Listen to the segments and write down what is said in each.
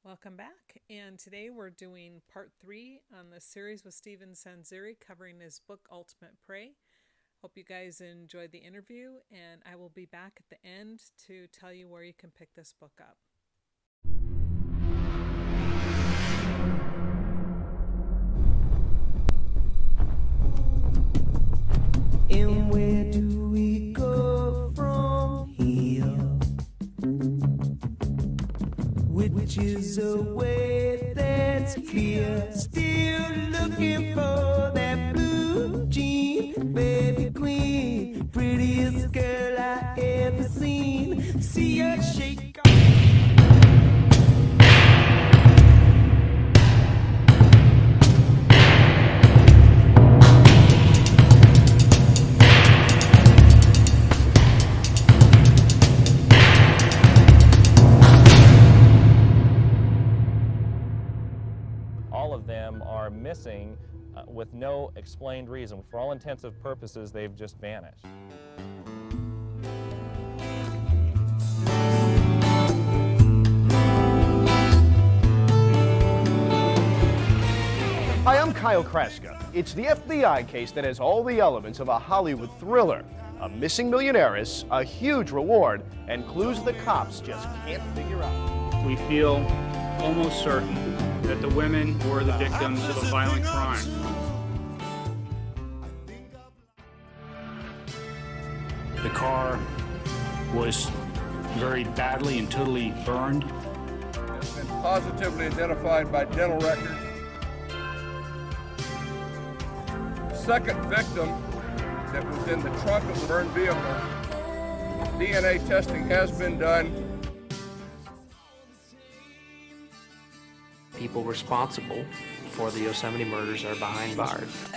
Welcome back. And today we're doing part 3 on the series with Stephen Sanzeri covering his book Ultimate Prey. Hope you guys enjoyed the interview, and I will be back at the end to tell you where you can pick this book up. And where do we go from here? Which is a way that's clear. Still looking for that blue jean, baby queen, prettiest girl I ever seen. See her shake. All of them are missing with no explained reason. For all intents and purposes, they've just vanished. Hi, I'm Kyle Kraska. It's the FBI case that has all the elements of a Hollywood thriller. A missing millionaires, a huge reward, and clues the cops just can't figure out. We feel almost certain that the women were the victims of a violent crime. The car was very badly and totally burned. It's been positively identified by dental records. Second victim that was in the trunk of the burned vehicle. DNA testing has been done. People responsible for the Yosemite murders are behind bars.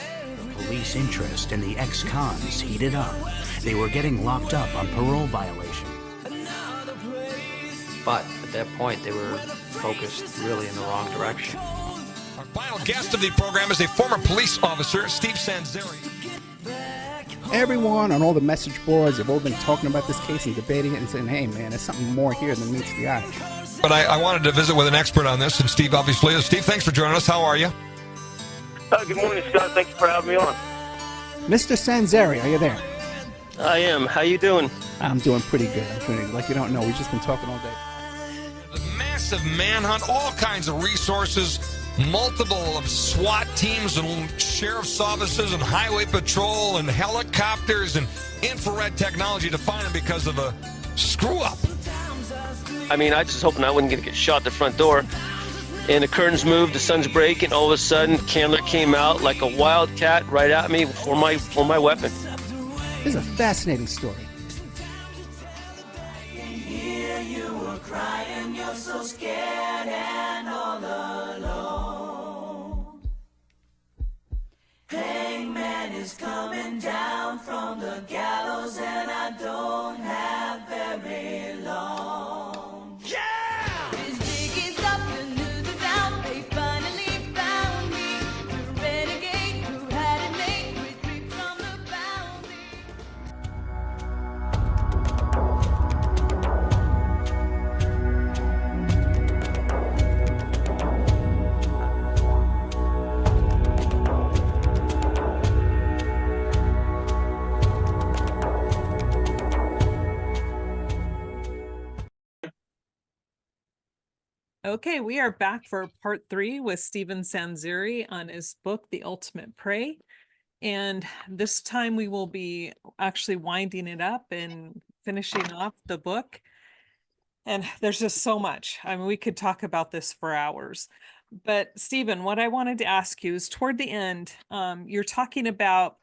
Police interest in the ex-cons heated up. They were getting locked up on parole violation. But at that point, they were focused really in the wrong direction. Our final guest of the program is a former police officer, Steve Sanzeri. Everyone on all the message boards have all been talking about this case and debating it and saying, hey, man, there's something more here than meets the eye. But I wanted to visit with an expert on this, and Steve obviously is. Steve, thanks for joining us. How are you? Good morning, Scott. Thank you for having me on. Mr. Sanzeri, are you there? I am. How you doing? I'm doing pretty good. Like you don't know, we've just been talking all day. The massive manhunt, all kinds of resources, multiple of SWAT teams and sheriff's offices and highway patrol and helicopters and infrared technology to find them because of a screw-up. I mean, I just hoping I wouldn't get shot at the front door. And the curtains moved, the sun's breaking, all of a sudden, Candler came out like a wildcat right at me for my weapon. This is a fascinating story. Here you were crying, you're so scared and all alone. Hangman is coming down from the gallows, and I don't have very long. Yeah! His dig is up, the news is out, they finally found me. The renegade who had it made, retreat from the bounty. Okay, we are back for part 3 with Stephen Sanzeri on his book, The Ultimate Prey. And this time we will be actually winding it up and finishing off the book. And there's just so much. I mean, we could talk about this for hours. But Stephen, what I wanted to ask you is toward the end, you're talking about,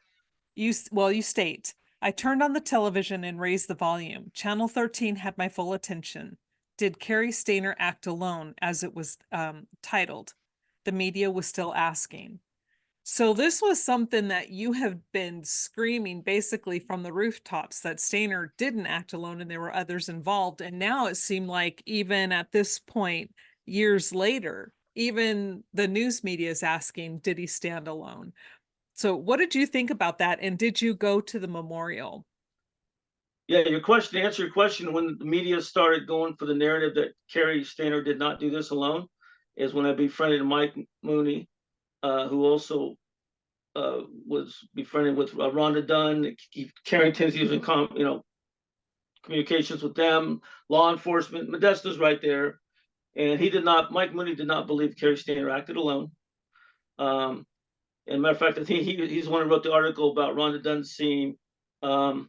you state, I turned on the television and raised the volume. Channel 13 had my full attention. Did Cary Stayner act alone, as it was titled? The media was still asking. So this was something that you have been screaming basically from the rooftops, that Stayner didn't act alone and there were others involved. And now it seemed like even at this point, years later, even the news media is asking, did he stand alone? So what did you think about that? And did you go to the memorial? Yeah, to answer your question, when the media started going for the narrative that Cary Stayner did not do this alone, is when I befriended Mike Mooney, who also was befriended with Rhonda Dunn, Carrington's using communications with them, law enforcement. Modesto's right there, and Mike Mooney did not believe Cary Stayner acted alone. And matter of fact, I think he's the one who wrote the article about Rhonda Dunn seeing Paul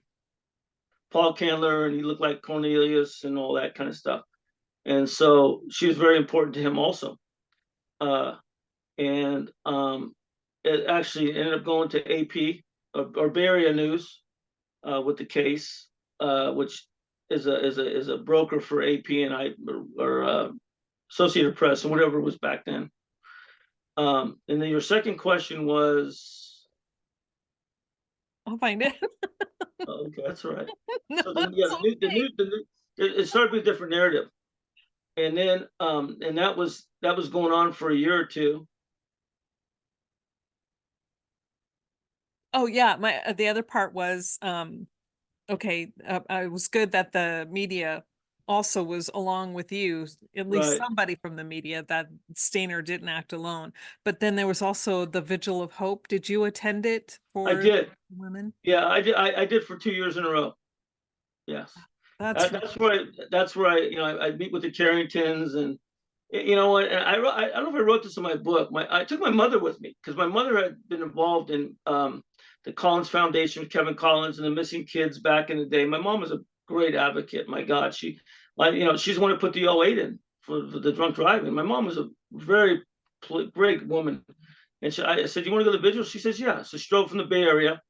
Candler, and he looked like Cornelius and all that kind of stuff. And so she was very important to him also. And it actually ended up going to AP or Bay Area News with the case, which is a broker for AP and Associated Press and whatever it was back then. And then your second question was, I'll find it. okay, that's all right. No, So then, it's it started with a different narrative, and then and that was going on for a year or two. Oh yeah, the other part was okay. It was good that the media also was along with you, at least Right. somebody from the media, that Stayner didn't act alone. But then there was also the Vigil of Hope. Did you attend it for I did. women? Yeah, I did. I did for 2 years in a row. Yes, That's that's where I meet with the Carringtons, and you know what? I don't know if I wrote this in my book. I took my mother with me because my mother had been involved in the Collins Foundation with Kevin Collins and the missing kids back in the day. My mom was a great advocate. My God, she's the one who put the 08 in for the drunk driving. My mom was a very great woman, and I said, "You want to go to the vigil?" She says, "Yeah." So she drove from the Bay Area.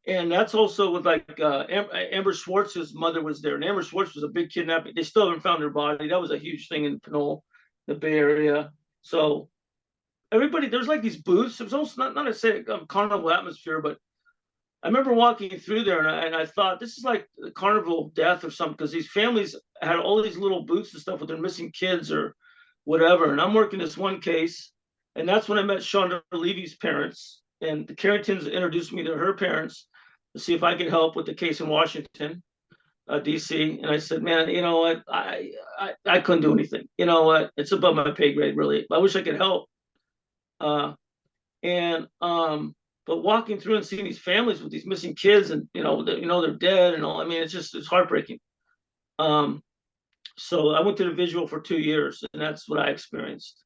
And that's also with Amber Schwartz's mother was there, and Amber Schwartz was a big kidnapping. They still haven't found her body. That was a huge thing in Pinole, the Bay Area. So everybody, there's like these booths. It was also not to say a carnival atmosphere, but I remember walking through there, and I thought this is like the carnival death or something, because these families had all these little booths and stuff with their missing kids or whatever. And I'm working this one case, and that's when I met Shonda Levy's parents, and the Carringtons introduced me to her parents to see if I could help with the case in Washington, D.C. And I said, man, you know what? I couldn't do anything. You know what? It's above my pay grade, really. I wish I could help. But walking through and seeing these families with these missing kids, and they're dead and all. I mean, it's heartbreaking. So I went to the visual for 2 years, and that's what I experienced.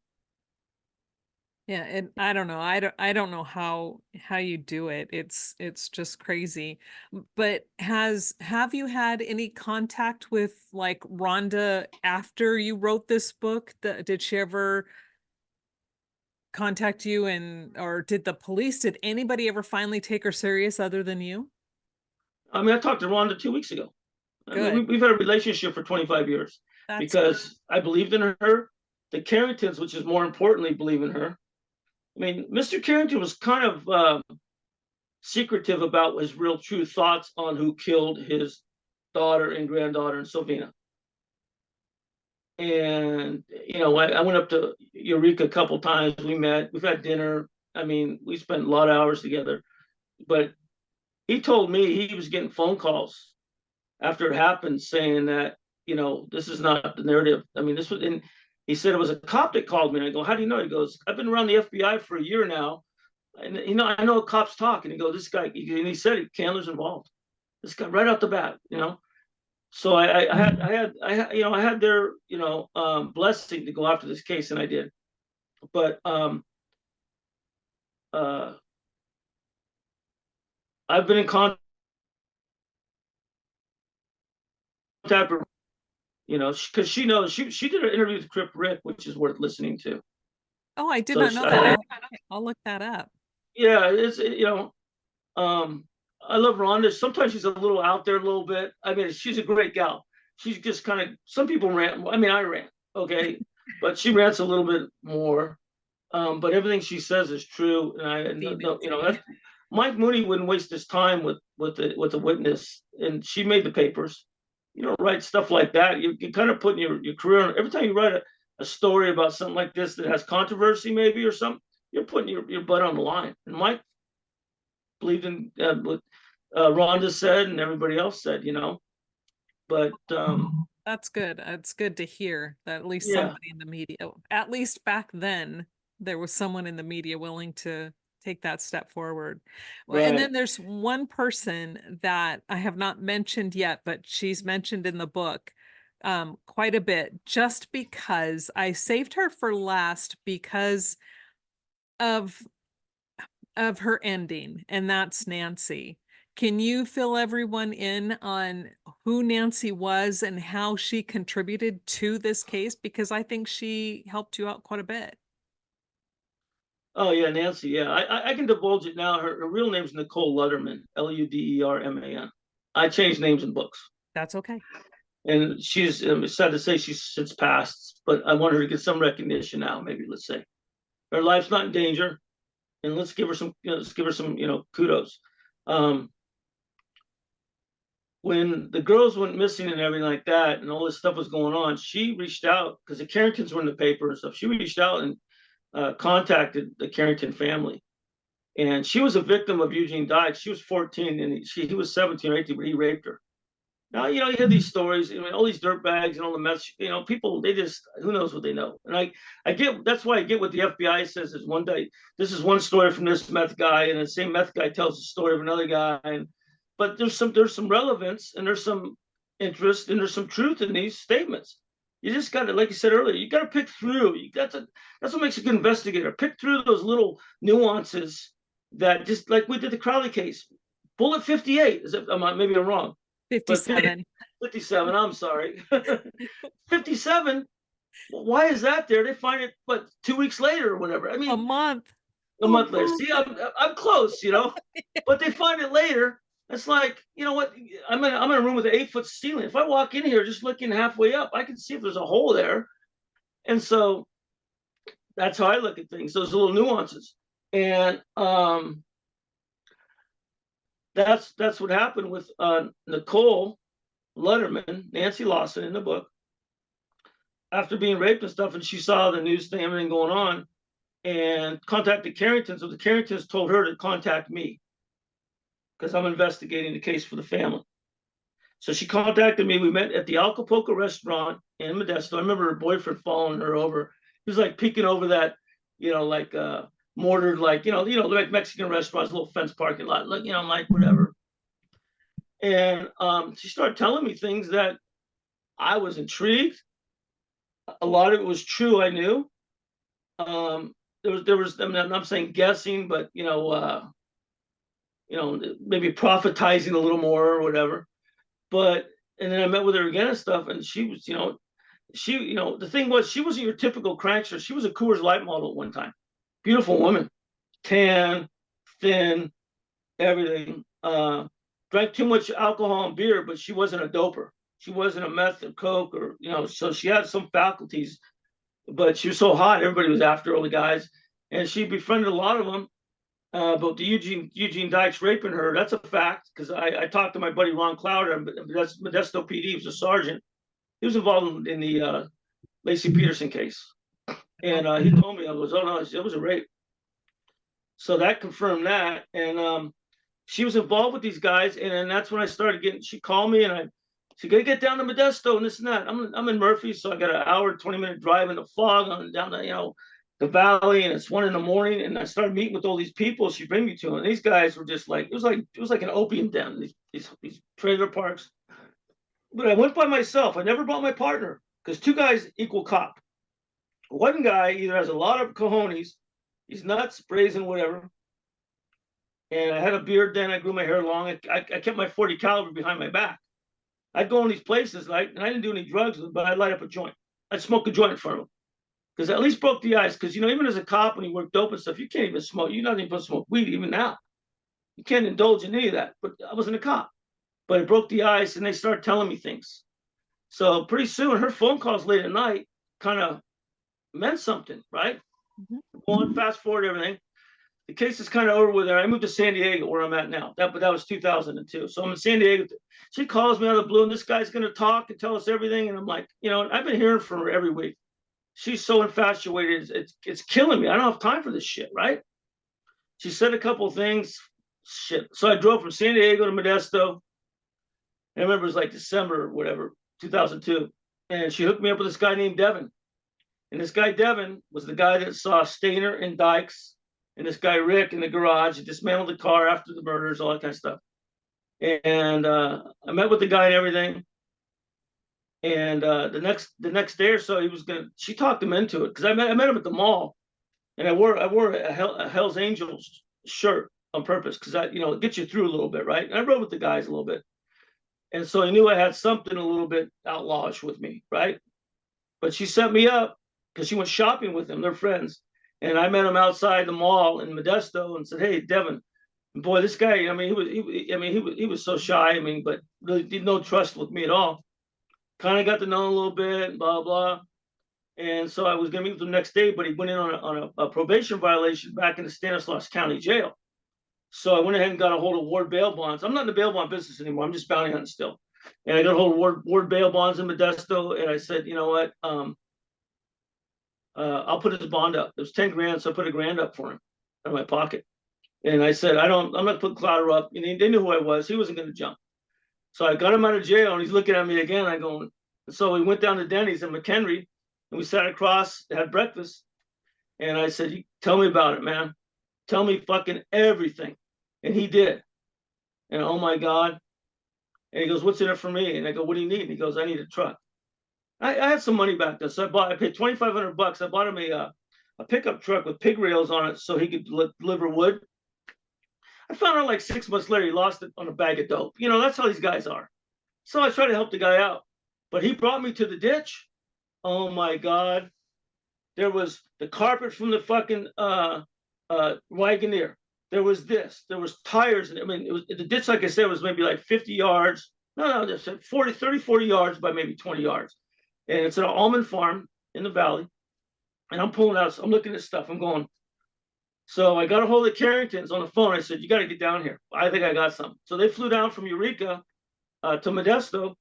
Yeah, and I don't know. I don't know how you do it. It's just crazy. But have you had any contact with like Rhonda after you wrote this book? Did she ever contact you, or did anybody ever finally take her serious other than you? I mean, I talked to Rhonda 2 weeks ago. I mean, we've had a relationship for 25 years because I believed in her. The Carringtons, which is more importantly, believe in her. I mean, Mr. Carrington was kind of secretive about his real true thoughts on who killed his daughter and granddaughter and Silvina. And, I went up to Eureka a couple times. We met, we've had dinner. I mean, we spent a lot of hours together. But he told me he was getting phone calls after it happened saying that, this is not the narrative. I mean, this was in. He said it was a cop that called me. And I go, how do you know? He goes, I've been around the FBI for a year now. And, I know cops talk. And he goes, this guy, and he said it, Candler's involved. This guy right out the bat, So I had their, blessing to go after this case, and I did. But I've been in contact with, because she knows she did an interview with Crip Rick, which is worth listening to. Oh, I did not know that. I'll look that up. Yeah, I love Rhonda. Sometimes she's a little out there a little bit. I mean, she's a great gal. She's just kind of, some people rant. I mean, I rant, okay, but she rants a little bit more. But everything she says is true, and that's, Mike Mooney wouldn't waste his time with the witness, and she made the papers. You don't write stuff like that. You kind of put in your career. Every time you write a story about something like this that has controversy, maybe, or something, you're putting your butt on the line. And Mike believed in what Rhonda said and everybody else said, But That's good. It's good to hear that at least Yeah. somebody in the media, at least back then, there was someone in the media willing to take that step forward. Well, and Right. then there's one person that I have not mentioned yet, but she's mentioned in the book quite a bit, just because I saved her for last because of her ending, and that's Nancy. Can you fill everyone in on who Nancy was and how she contributed to this case? Because I think she helped you out quite a bit. Oh yeah, Nancy. Yeah, I can divulge it now. Her real name's Nicole Lutterman, Luderman. I changed names in books, That's okay. and she's sad to say she's since passed, but I want her to get some recognition now. Maybe let's say her life's not in danger, and let's give her some, let's give her some, kudos. When the girls went missing and everything like that, and all this stuff was going on, she reached out because the Carringtons were in the paper and stuff. She reached out and contacted the Carrington family. And she was a victim of Eugene Dykes. She was 14 and he was 17 or 18, but he raped her. Now, you hear these stories, all these dirt bags and all the mess, people, they just, who knows what they know. And I get, that's why I get what the FBI says is one day, this is one story from this meth guy, and the same meth guy tells the story of another guy. But there's some relevance, and there's some interest, and there's some truth in these statements. You just got to, like you said earlier, you got to pick through. That's what makes a good investigator. Pick through those little nuances that, just like we did the Crowley case. Bullet 58, maybe I'm wrong. 57. 57, I'm sorry. 57, why is that there? They find it, 2 weeks later or whatever. I mean, A month. a month later. See, I'm close, but they find it later. It's like, you know what? I'm in a room with an 8-foot ceiling. If I walk in here just looking halfway up, I can see if there's a hole there. And so that's how I look at things, those little nuances. And that's what happened with Nicole Lutterman, Nancy Lawson in the book. After being raped and stuff, and she saw the news thing, everything going on, and contacted Carringtons. So the Carringtons told her to contact me because I'm investigating the case for the family. So she contacted me. We met at the Acapulco restaurant in Modesto. I remember her boyfriend following her over. He was like peeking over that, like mortared, like, like Mexican restaurants, little fence parking lot, like, like whatever. And she started telling me things that I was intrigued. A lot of it was true. I knew. There was. I mean, I'm not saying guessing, but maybe prophetizing a little more or whatever. But and then I met with her again and stuff, and she was, the thing was, she wasn't your typical prankster. She was a Coors Light model at one time. Beautiful woman, tan, thin, everything. Drank too much alcohol and beer, but she wasn't a doper. She wasn't a meth or coke or, so she had some faculties, but she was so hot, everybody was after, all the guys. And she befriended a lot of them. But the Eugene Dykes raping her, that's a fact, because I talked to my buddy Ron Clowder, that's Modesto PD, he was a sergeant. He was involved in the Lacey Peterson case. And he told me, oh no, it was a rape. So that confirmed that. And she was involved with these guys, and then that's when I started getting. She called me, and she gotta get down to Modesto and this and that. I'm in Murphy, so I got an hour, 20-minute drive in the fog on down to the valley, and it's 1 a.m. And I started meeting with all these people she bring me to, and these guys were just like it was like an opium den. These trailer parks. But I went by myself. I never brought my partner because 2 guys equal cop. One guy either has a lot of cojones, he's nuts, brazen, whatever. And I had a beard then. I grew my hair long. I kept my 40 caliber behind my back. I'd go in these places, and I didn't do any drugs, but I'd light up a joint. I'd smoke a joint in front of them, because at least broke the ice. Because even as a cop, when you work dope and stuff, you can't even smoke. You're not even supposed to smoke weed even now. You can't indulge in any of that. But I wasn't a cop. But it broke the ice, and they started telling me things. So pretty soon, her phone calls late at night kind of meant something, right? Going fast forward everything. The case is kind of over with her. I moved to San Diego, where I'm at now. But that was 2002. So I'm in San Diego. She calls me out of the blue, and this guy's going to talk and tell us everything. And I'm like, I've been hearing from her every week. She's so infatuated. It's killing me. I don't have time for this shit, right? She said a couple of things. Shit. So I drove from San Diego to Modesto. I remember it was like December or whatever. 2002. And she hooked me up with this guy named Devin. And this guy Devin was the guy that saw Stayner and Dykes and this guy Rick in the garage. He dismantled the car after the murders, all that kind of stuff. And I met with the guy and everything. And the next day or so, she talked him into it because I met him at the mall, and I wore a Hell's Angels shirt on purpose because it gets you through a little bit, right? And I rode with the guys a little bit, and so I knew I had something a little bit outlawish with me, right? But she set me up because she went shopping with them; they're friends, and I met him outside the mall in Modesto and said, "Hey, Devin, boy, this guy, he was so shy, but really did no trust with me at all." Kind of got to know him a little bit, blah, blah. And so I was going to meet with him the next day, but he went in on a probation violation back in the Stanislaus County Jail. So I went ahead and got a hold of ward bail bonds. I'm not in the bail bond business anymore. I'm just bounty hunting still. And I got a hold of ward bail bonds in Modesto. And I said, you know what? I'll put his bond up. It was 10 grand. So I put $1,000 up for him in my pocket. And I said, I'm not putting Clouder up. And they knew who I was. He wasn't going to jump. So I got him out of jail, and he's looking at me again. So we went down to Denny's in McHenry, and we sat across, had breakfast. And I said, tell me about it, man. Tell me fucking everything. And he did. And oh my God. And he goes, what's in it for me? And I go, what do you need? And he goes, I need a truck. I had some money back then. So I paid $2,500. I bought him a pickup truck with pig rails on it so he could deliver wood. I found out like 6 months later, he lost it on a bag of dope. That's how these guys are. So I tried to help the guy out, but he brought me to the ditch. Oh my God. There was the carpet from the fucking Wagoneer. There was this, there was tires. It was the ditch, like I said, was maybe like 50 yards. No, just 40 yards by maybe 20 yards. And it's an almond farm in the valley. And I'm pulling out, I'm looking at stuff. I'm going, so I got a hold of Carrington's on the phone. I said, you got to get down here. I think I got something. So they flew down from Eureka to Modesto,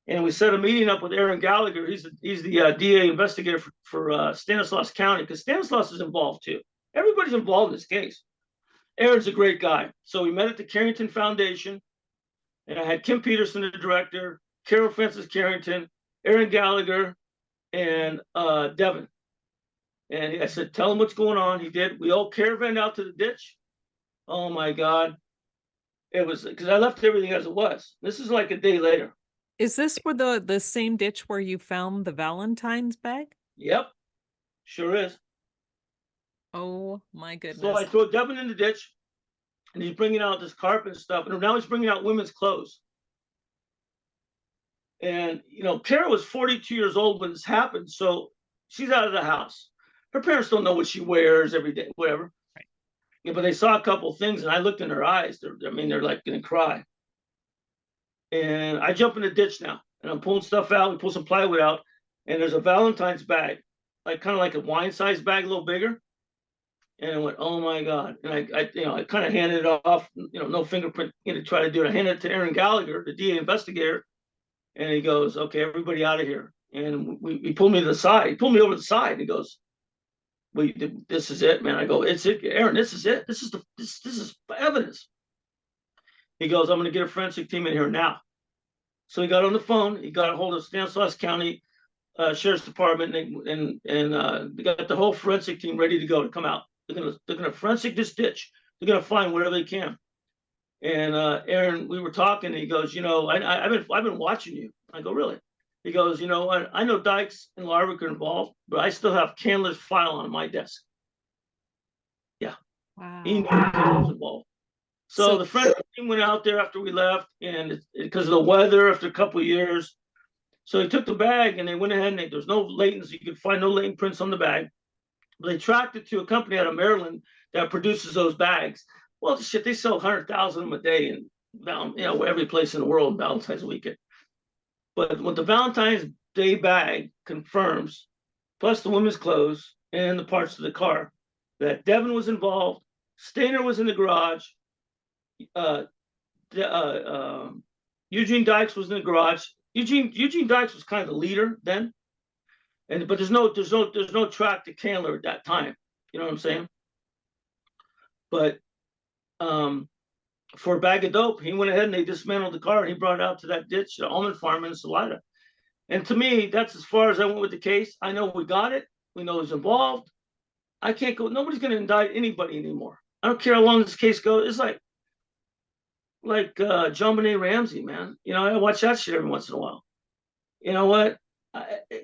and we set a meeting up with Aaron Gallagher. He's the DA investigator for Stanislaus County, because Stanislaus is involved too. Everybody's involved in this case. Aaron's a great guy. So we met at the Carrington Foundation, and I had Kim Peterson, the director, Carol Francis Carrington, Aaron Gallagher, and Devin. And I said, tell him what's going on. He did. We all caravaned out to the ditch. Oh my God. It was because I left everything as it was. This is like a day later. Is this where the same ditch where you found the Valentine's bag? Yep. Sure is. Oh my goodness. So I throw Devin in the ditch, and he's bringing out this carpet and stuff. And now he's bringing out women's clothes. And, Carol was 42 years old when this happened. So she's out of the house. Her parents don't know what she wears every day, whatever. Right. Yeah, but they saw a couple of things, and I looked in her eyes. They're like going to cry. And I jump in the ditch now, and I'm pulling stuff out. We pull some plywood out, and there's a Valentine's bag, kind of like a wine-sized bag, a little bigger. And I went, oh my God! And I kind of handed it off, no fingerprint, try to do it. I handed it to Aaron Gallagher, the DA investigator, and he goes, okay, everybody out of here. And he pulled me to the side. He pulled me over to the side. And he goes, this is it, man. I go, it's it, Aaron. This is it. This is evidence. He goes, I'm going to get a forensic team in here now. So he got on the phone. He got a hold of Stanislaus County Sheriff's Department, and they got the whole forensic team ready to go to come out. They're gonna forensic this ditch. They're gonna find whatever they can. And Aaron, we were talking. And he goes, I've been watching you. I go, really? He goes, I know Dykes and Larvick are involved, but I still have Candler's file on my desk. Yeah. Wow. He knew Candler was involved. So the forensic team went out there after we left, and because of the weather, after a couple of years. So he took the bag, and they went ahead, and there's no latents. You could find no latent prints on the bag. But they tracked it to a company out of Maryland that produces those bags. Well, shit, they sell 100,000 of them a day, and every place in the world Valentine's weekend. But what the Valentine's Day bag confirms, plus the women's clothes and the parts of the car, that Devin was involved, Stayner was in the garage, Eugene Dykes was in the garage. Eugene Dykes was kind of the leader then, but there's no track to Candler at that time. You know what I'm saying? But for a bag of dope, he went ahead and they dismantled the car, and he brought it out to that ditch, the almond farm in Salida. And to me, that's as far as I went with the case. I know we got it. We know who's involved. I can't go. Nobody's going to indict anybody anymore. I don't care how long this case goes. It's like John Benet Ramsey, man. You know, I watch that shit every once in a while. You know what?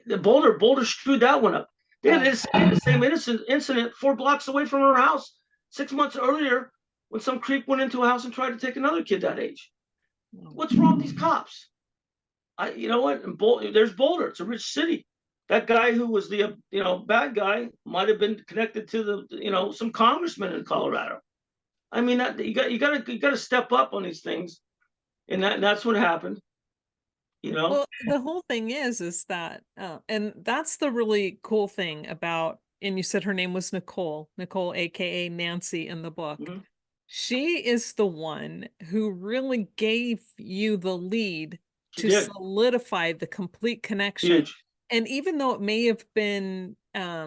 The Boulder screwed that one up. They had the same incident 4 blocks away from her house 6 months earlier when some creep went into a house and tried to take another kid that age. What's wrong with these cops? You know what? There's Boulder. It's a rich city. That guy who was the bad guy might have been connected to the some congressman in Colorado. I mean, that you got to step up on these things, and that's what happened. Well, the whole thing is that, and that's the really cool thing about. And you said her name was Nicole, aka Nancy, in the book. Mm-hmm. She is the one who really gave you the lead to solidify the complete connection. Huge. And even though it may have been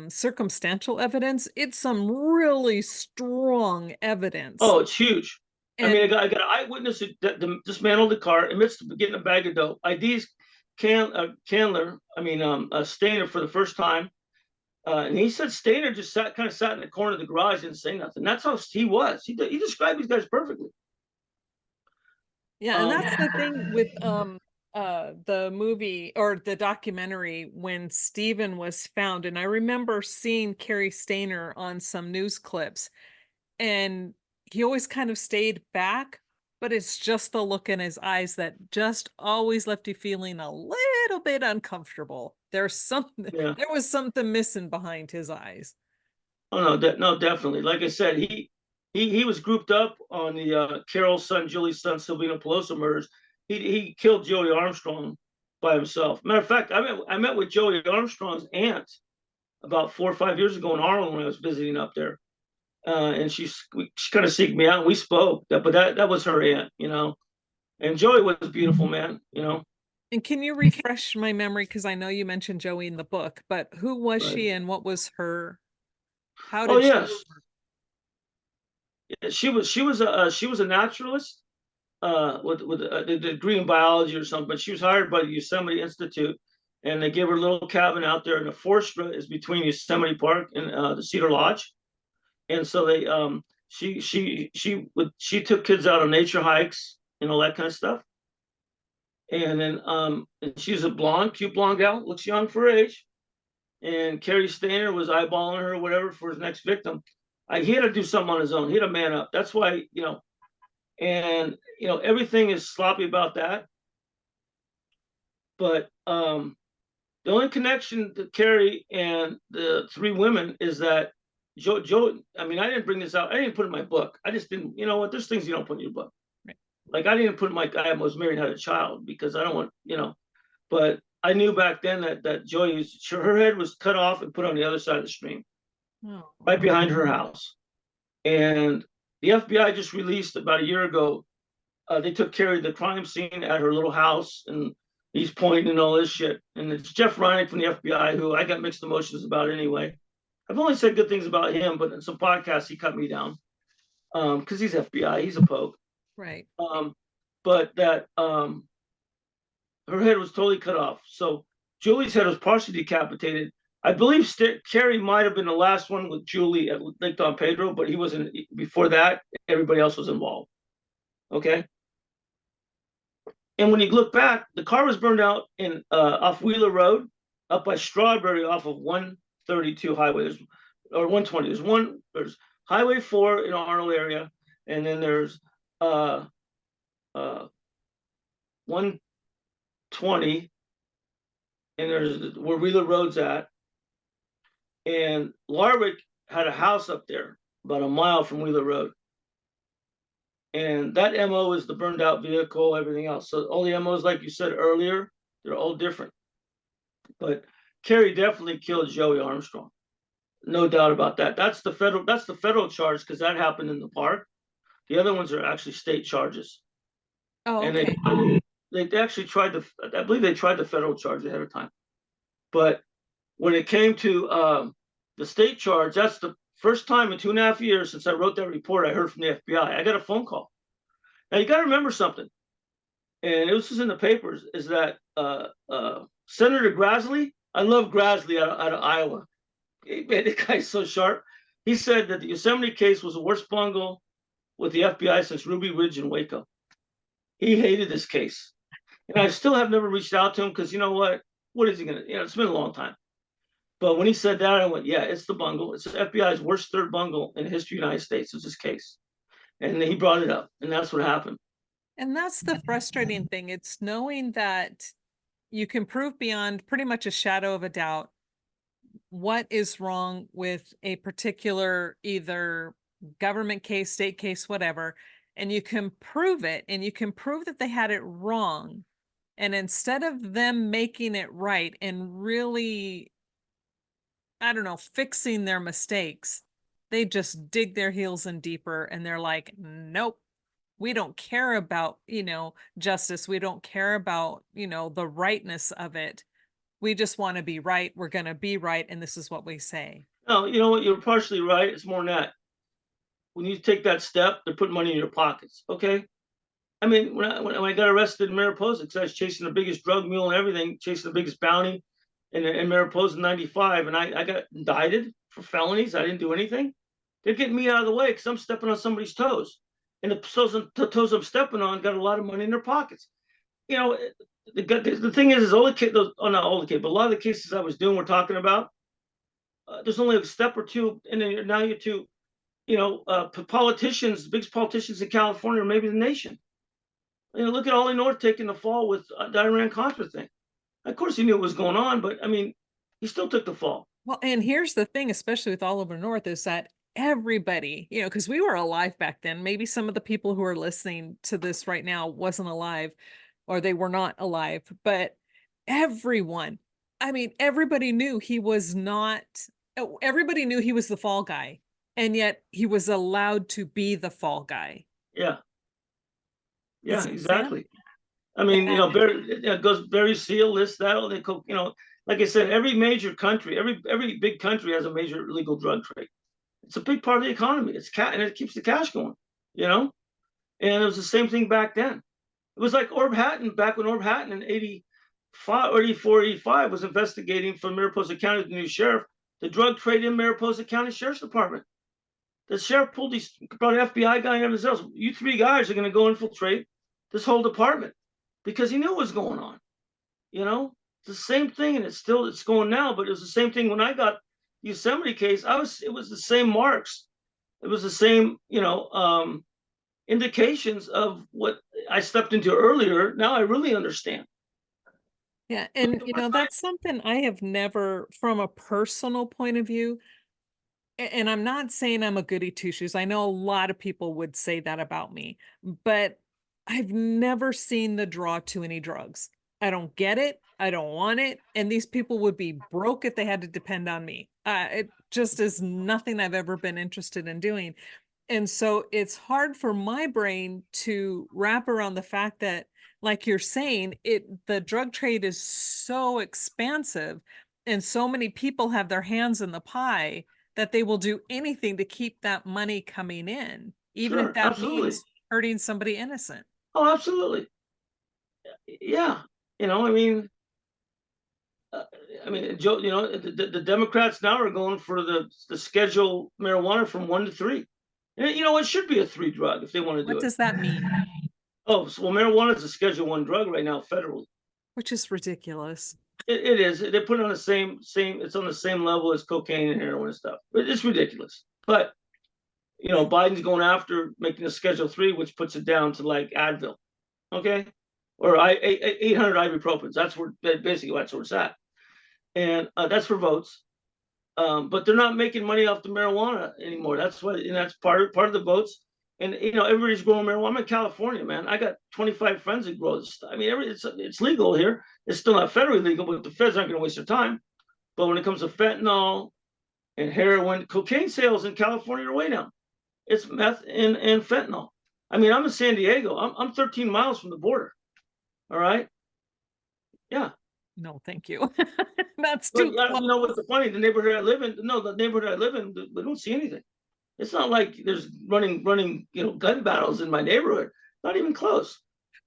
circumstantial evidence, it's some really strong evidence. Oh, it's huge. And I mean, I got an eyewitness that dismantled the car amidst getting a bag of dope. IDs Candler, Stayner for the first time. And he said Stayner just sat in the corner of the garage and didn't say nothing. That's how he was. He described these guys perfectly. Yeah, and that's the thing with the movie or the documentary when Stephen was found. And I remember seeing Cary Stayner on some news clips, and he always kind of stayed back, but it's just the look in his eyes that just always left you feeling a little bit uncomfortable. There was something missing behind his eyes. Oh no, definitely. Like I said, he was grouped up on the Carole and Juli Sund, Silvina Pelosso murders. He killed Joie Armstrong by himself. Matter of fact, I met with Joie Armstrong's aunt about 4 or 5 years ago in Arlen when I was visiting up there. And she kind of seeked me out and we spoke, but that was her aunt, and Joey was a beautiful man, And can you refresh my memory? Because I know you mentioned Joey in the book, but who was she and what was her, how did she was a naturalist with a degree in biology or something, but she was hired by the Yosemite Institute, and they gave her a little cabin out there, and the forest is between Yosemite Park and the Cedar Lodge. And so they she took kids out on nature hikes and all that kind of stuff. And then and she's a cute blonde gal, looks young for her age. And Cary Stayner was eyeballing her or whatever for his next victim. He had to do something on his own. He had to man up. That's why, and everything is sloppy about that. But the only connection to Cary and the 3 women is that Joe, I didn't bring this out. I didn't put it in my book. I just didn't, there's things you don't put in your book. Right. Like I didn't put I was married and had a child because I don't want, but I knew back then that Joy, her head was cut off and put on the other side of the stream, right behind her house. And the FBI just released about a year ago, they took Cary to the crime scene at her little house and he's pointing and all this shit. And it's Jeff Reinig from the FBI, who I got mixed emotions about anyway. I've only said good things about him, but in some podcasts he cut me down because he's FBI, he's a poke. Right. But that her head was totally cut off. So Julie's head was partially decapitated. I believe Cary might have been the last one with Juli at Lake Don Pedro, but he wasn't. Before that, everybody else was involved. Okay. And when you look back, the car was burned out in off Wheeler Road, up by Strawberry, off of 132 highway, or 120. There's Highway 4 in Arnold area, and then there's 120, and there's where Wheeler Road's at. And Larwick had a house up there about a mile from Wheeler Road. And that MO is the burned out vehicle, everything else. So all the MOs, like you said earlier, they're all different. But Cary definitely killed Joie Armstrong. No doubt about that. That's the federal charge because that happened in the park. The other ones are actually state charges. Oh, okay. And they actually tried I believe they tried the federal charge ahead of time. But when it came to the state charge, that's the first time in 2.5 years since I wrote that report I heard from the FBI. I got a phone call. Now you got to remember something, and this was in the papers, is that Senator Grassley, I love Grassley out of Iowa. Man, the guy's so sharp. He said that the Yosemite case was the worst bungle with the FBI since Ruby Ridge and Waco. He hated this case. And I still have never reached out to him because you know what? What is he going to, it's been a long time. But when he said that, I went, yeah, it's the bungle. It's the FBI's worst third bungle in the history of the United States is this case. And he brought it up, and that's what happened. And that's the frustrating thing. It's knowing that you can prove beyond pretty much a shadow of a doubt what is wrong with a particular either government case, state case, whatever, and you can prove it, and you can prove that they had it wrong. And instead of them making it right and really, I don't know, fixing their mistakes, they just dig their heels in deeper, and they're like, nope, we don't care about, justice. We don't care about, the rightness of it. We just want to be right. We're going to be right. And this is what we say. No, you know what? You're partially right. It's more than that. When you take that step, they're putting money in your pockets. Okay. I mean, when I got arrested in Mariposa, because I was chasing the biggest drug mule and everything, chasing the biggest bounty in Mariposa in '95, and I got indicted for felonies. I didn't do anything. They're getting me out of the way because I'm stepping on somebody's toes. And the toes I'm stepping on got a lot of money in their pockets. The thing is all the kids, not all the kids, but a lot of the cases I was doing, we're talking about, there's only a step or two, and then now you're to, politicians, the biggest politicians in California, or maybe the nation. Look at Ollie North taking the fall with the Iran-Contra thing. Of course, he knew what was going on, but I mean, he still took the fall. Well, and here's the thing, especially with Oliver North, is that everybody, because we were alive back then. Maybe some of the people who are listening to this right now wasn't alive, or they were not alive, but everybody knew he was not, everybody knew he was the fall guy, and yet he was allowed to be the fall guy. Yeah. Yeah, exactly. I mean, it goes Barry Seal, this, that, like I said, every major country, every big country has a major illegal drug trade. It's a big part of the economy. And it keeps the cash going, And it was the same thing back then. It was like Orb Hatton, back when Orb Hatton in 84, 85 was investigating for Mariposa County, the new sheriff, the drug trade in Mariposa County Sheriff's Department. The sheriff brought an FBI guy and everything else. You three guys are going to go infiltrate this whole department because he knew what was going on. It's the same thing, and it's going now, but it was the same thing when I got the Yosemite case. It was the same marks. It was the same, indications of what I stepped into earlier. Now I really understand. Yeah. And, that's something I have never, from a personal point of view, and I'm not saying I'm a goody two shoes. I know a lot of people would say that about me, but I've never seen the draw to any drugs. I don't get it. I don't want it. And these people would be broke if they had to depend on me. It just is nothing I've ever been interested in doing. And so it's hard for my brain to wrap around the fact that, like you're saying, the drug trade is so expansive and so many people have their hands in the pie that they will do anything to keep that money coming in, even if that means hurting somebody innocent. Oh, absolutely. Yeah. Joe, the Democrats now are going for the schedule marijuana from 1 to 3. And it should be a 3 drug if they want to do it. What does that mean? Oh, well, marijuana is a Schedule 1 drug right now federally. Which is ridiculous. It is. They put it on the same. It's on the same level as cocaine and heroin and stuff. But it's ridiculous. But Biden's going after making a Schedule 3, which puts it down to like Advil, okay, or 800 ibuprofens. That's where it's at, and that's for votes. But they're not making money off the marijuana anymore. That's why, and that's part of the votes. And everybody's growing marijuana. I'm in California, man. I got 25 friends that grow this stuff. I mean, it's legal here. It's still not federally legal, but the feds aren't going to waste their time. But when it comes to fentanyl and heroin, cocaine sales in California are way down. It's meth and fentanyl. I mean, I'm in San Diego. I'm 13 miles from the border. All right. Yeah. No, thank you. That's too close. What's the funny? The neighborhood I live in, we don't see anything. It's not like there's running, gun battles in my neighborhood. Not even close.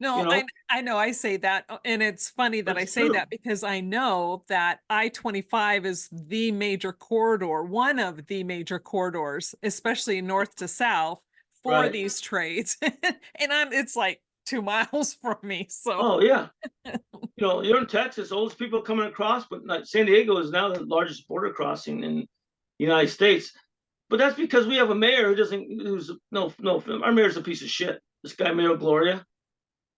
No, You know? I know I say that, and it's funny that But I it's say true. that because I know that I-25 is the major corridor, one of the major corridors, especially north to south for Right. these trades. And it's like 2 miles from me. So Oh, yeah. You know, you're in Texas, all those people coming across, but like San Diego is now the largest border crossing in the United States. But that's because we have a mayor who doesn't, who's no, our mayor's a piece of shit. This guy, Mayor Gloria,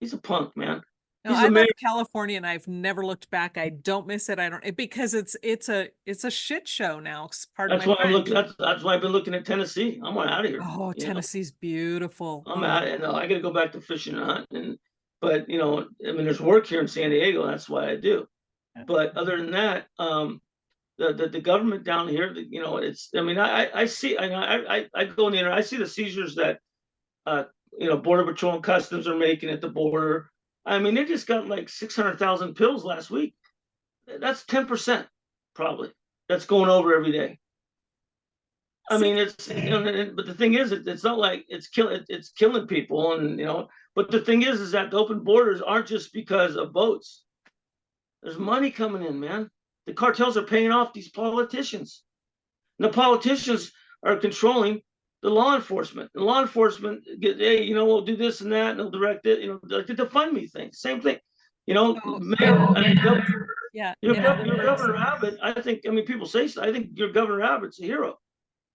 he's a punk, man. no, He's I a mayor. love California and I've never looked back. I don't miss it. I don't because it's a shit show now. Pardon That's my why I'm looking. French. That's why I've been looking at Tennessee. I'm out of here. Oh, You know, Tennessee's beautiful. I'm Oh. out. No, I got to go back to fishing and hunting. But you know, I mean, there's work here in San Diego. That's why I do. But other than that, the government down here, you know, it's. I mean, I see. I go in the internet. I see the seizures that you know, Border Patrol and Customs are making at the border. I mean, they just got like 600,000 pills last week. That's 10% probably. That's going over every day. I mean, it's, you know, but the thing is, it's not like it's killing people, and you know. But the thing is that the open borders aren't just because of boats. There's money coming in, man. The cartels are paying off these politicians, and the politicians are controlling the law enforcement. The law enforcement get, hey, you know, we'll do this and that, and they'll direct it. You know, like the defund me thing, same thing. You know, mayor, I mean, Yeah. your in other words- Governor Abbott. I think. I mean, people say. I think your Governor Abbott's a hero.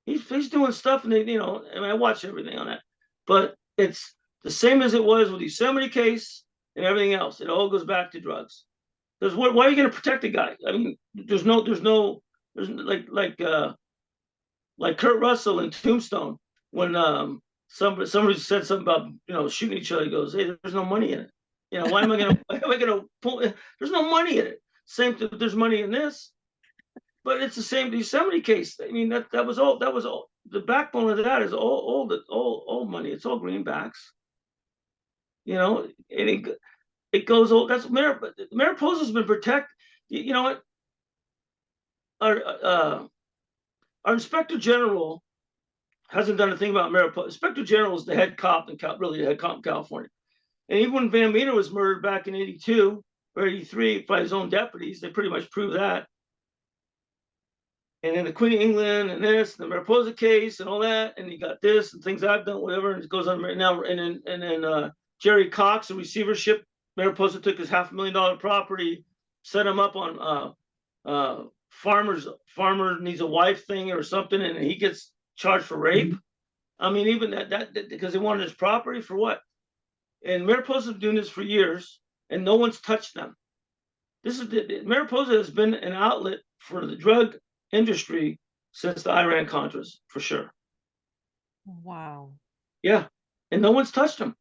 He's doing stuff, and they, you know, I mean, I watch everything on that, but it's the same as it was with the Yosemite case and everything else. It all goes back to drugs. Because why are you going to protect a guy? I mean, there's like Kurt Russell in Tombstone when somebody said something about, you know, shooting each other. He goes, hey, there's no money in it. You know, why am I gonna pull? There's no money in it. Same thing. There's money in this. But it's the same Yosemite case. I mean, that was all. The backbone of that is all money. It's all greenbacks. You know, and it goes all. That's Mariposa's been protected. You know what? Our inspector general hasn't done a thing about Mariposa. Inspector general is the head cop really the head cop in California. And even when Van Meter was murdered back in '82 or '83 by his own deputies, they pretty much proved that. And then the Queen of England and this, the Mariposa case and all that, and you got this and things I've done, whatever, and it goes on right now. And then Jerry Cox, the receivership, Mariposa took his $500,000 property, set him up on farmer needs a wife thing or something, and he gets charged for rape. I mean, even that because they wanted his property for what? And Mariposa's been doing this for years, and no one's touched them. Mariposa has been an outlet for the drug industry since the Iran Contras, for sure. Wow. Yeah, and no one's touched him.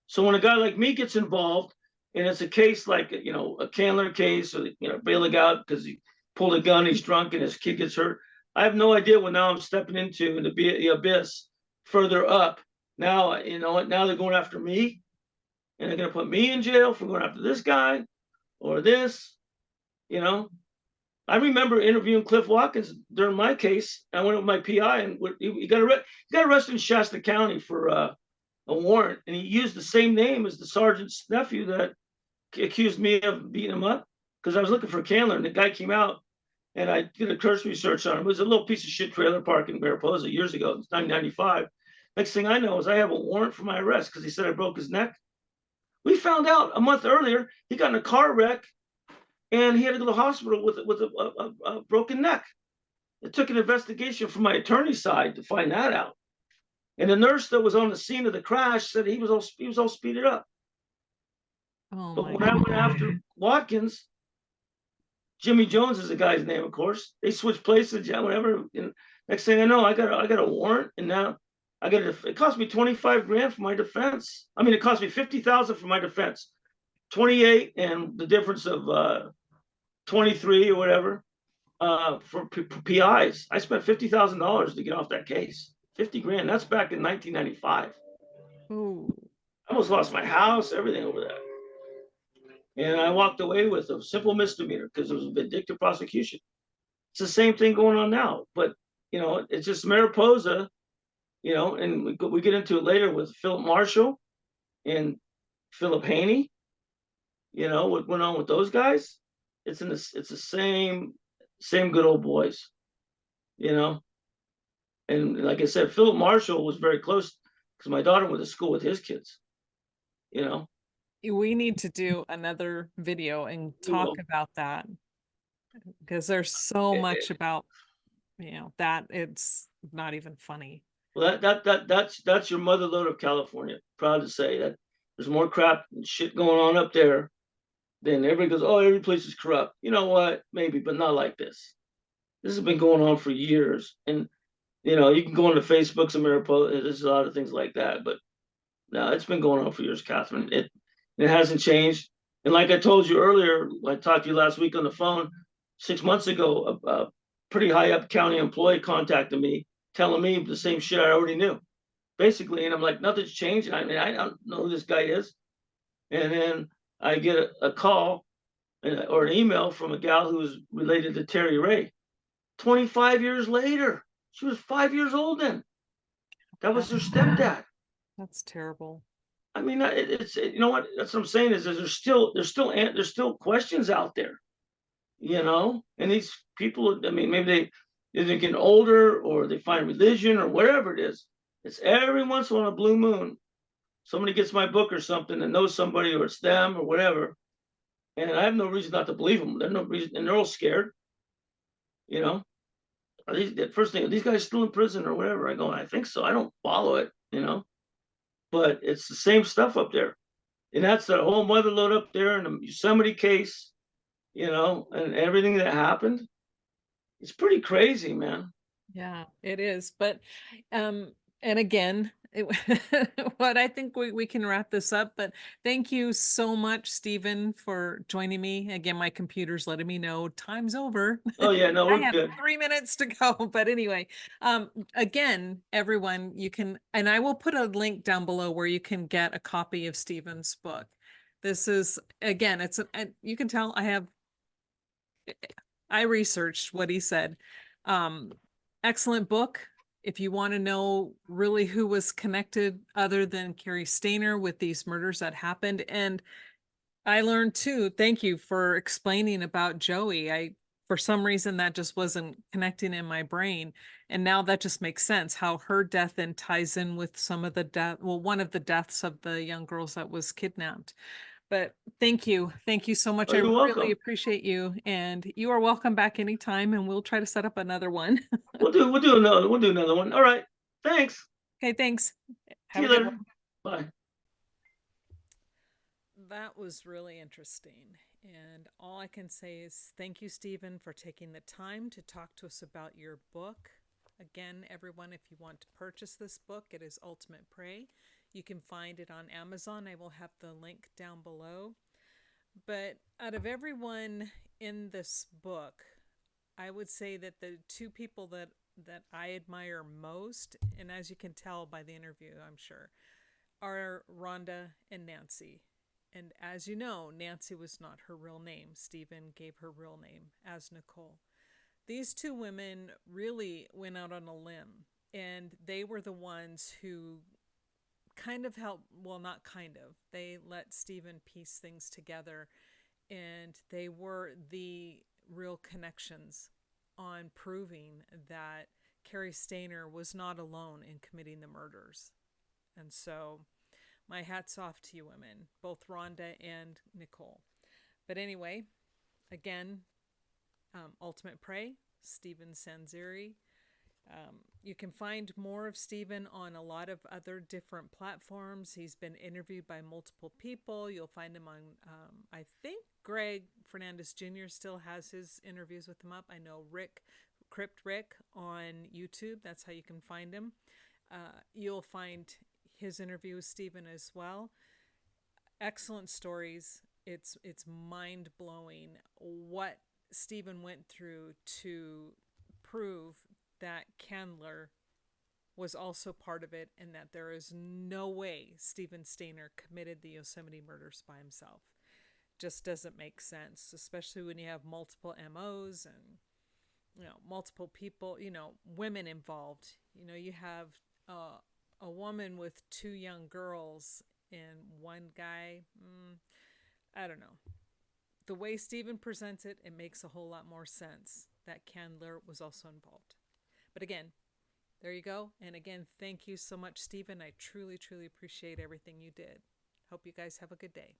So when a guy like me gets involved, and it's a case like, you know, a Candler case, or, you know, bailing out because he pulled a gun, he's drunk, and his kid gets hurt. I have no idea what now I'm stepping into the abyss further up. Now, you know what? Now they're going after me, and they're going to put me in jail for going after this guy or this, you know. I remember interviewing Cliff Watkins during my case. I went with my PI, and he got arrested in Shasta County for a warrant, and he used the same name as the sergeant's nephew that accused me of beating him up, because I was looking for Candler, and the guy came out, and I did a cursory search on him. It was a little piece of shit trailer park in Mariposa years ago. It's 1995. Next thing I know is I have a warrant for my arrest because he said I broke his neck. We found out a month earlier he got in a car wreck, and he had to go to the hospital with a broken neck. It took an investigation from my attorney's side to find that out. And the nurse that was on the scene of the crash said he was all speeded up. Oh, but when I went after Watkins, Jimmy Jones is the guy's name, of course. They switched places, whatever. And next thing I know, I got a warrant, and now it cost me $25,000 for my defense. I mean, it cost me $50,000 for my defense, 28, and the difference of 23 or whatever for PIs. I spent $50,000 to get off that case. $50,000. That's back in 1995. Ooh. I almost lost my house, everything over that. And I walked away with a simple misdemeanor because it was a vindictive prosecution. It's the same thing going on now, but you know, it's just Mariposa, you know, and we get into it later with Philip Marshall. And Philip Haney, you know, what went on with those guys. It's the same good old boys, you know. And like I said, Philip Marshall was very close because my daughter went to school with his kids, you know. We need to do another video and We talk will. about that because there's so much about, that it's not even funny. Well, that's your mother lode of California. Proud to say that there's more crap and shit going on up there than everybody goes, oh, every place is corrupt. You know what? Maybe, but not like this. This has been going on for years. And, you know, you can go into Facebook, some Mariposa, there's a lot of things like that. But no, it's been going on for years, Catherine. It hasn't changed. And like I told you earlier, I talked to you last week on the phone, 6 months ago, a pretty high up county employee contacted me, telling me the same shit I already knew, basically. And I'm like, nothing's changed. I mean, I don't know who this guy is. And then I get a call or an email from a gal who was related to Terry Ray. 25 years later, she was 5 years old then. That was her stepdad. That's terrible. I mean, you know what? That's what I'm saying is there's still questions out there, you know. And these people, I mean, maybe they're getting older or they find religion or whatever it is. It's every once in a blue moon, somebody gets my book or something and knows somebody, or it's them or whatever, and I have no reason not to believe them. There's no reason, and they're all scared, you know. The first thing, are these guys still in prison or whatever? I go, I think so. I don't follow it, you know. But it's the same stuff up there. And that's the whole mother lode up there in the Yosemite case, you know, and everything that happened. It's pretty crazy, man. Yeah, it is. But, and again, what I think we can wrap this up, but thank you so much, Stephen, for joining me. Again, my computer's letting me know time's over. Oh yeah, no, I we're have good. 3 minutes to go. But anyway, again, everyone, you can, and I will put a link down below where you can get a copy of Stephen's book. This is, again, you can tell I researched what he said. Excellent book. If you want to know really who was connected other than Cary Stayner with these murders that happened. And I learned too, thank you for explaining about Joie. For some reason, that just wasn't connecting in my brain. And now that just makes sense how her death then ties in with some of the one of the deaths of the young girls that was kidnapped. But thank you. Thank you so much. Oh, I you're really welcome. appreciate you. And you are welcome back anytime, and we'll try to set up another one. We'll do another one. All right. Thanks. Okay, thanks. See Have you a good later. one. Bye. That was really interesting. And all I can say is thank you, Stephen, for taking the time to talk to us about your book. Again, everyone, if you want to purchase this book, it is Ultimate Prey. You can find it on Amazon. I will have the link down below. But out of everyone in this book, I would say that the two people that I admire most, and as you can tell by the interview, I'm sure, are Rhonda and Nancy. And as you know, Nancy was not her real name. Stephen gave her real name as Nicole. These two women really went out on a limb, and they were the ones who kind of helped, well, not kind of, they let Stephen piece things together, and they were the real connections on proving that Cary Stayner was not alone in committing the murders. And so my hat's off to you women, both Rhonda and Nicole. But anyway, again, Ultimate Prey, Stephen Sanzeri. You can find more of Stephen on a lot of other different platforms. He's been interviewed by multiple people. You'll find him on, I think Greg Fernandez Jr. still has his interviews with him up. I know Crypt Rick on YouTube. That's how you can find him. You'll find his interview with Stephen as well. Excellent stories. It's mind-blowing what Stephen went through to prove that Candler was also part of it, and that there is no way Stephen Stayner committed the Yosemite murders by himself. Just doesn't make sense, especially when you have multiple MOs and, multiple people, women involved. You have a woman with two young girls and one guy, I don't know. The way Stephen presents it, it makes a whole lot more sense that Candler was also involved. But again, there you go. And again, thank you so much, Stephen. I truly, truly appreciate everything you did. Hope you guys have a good day.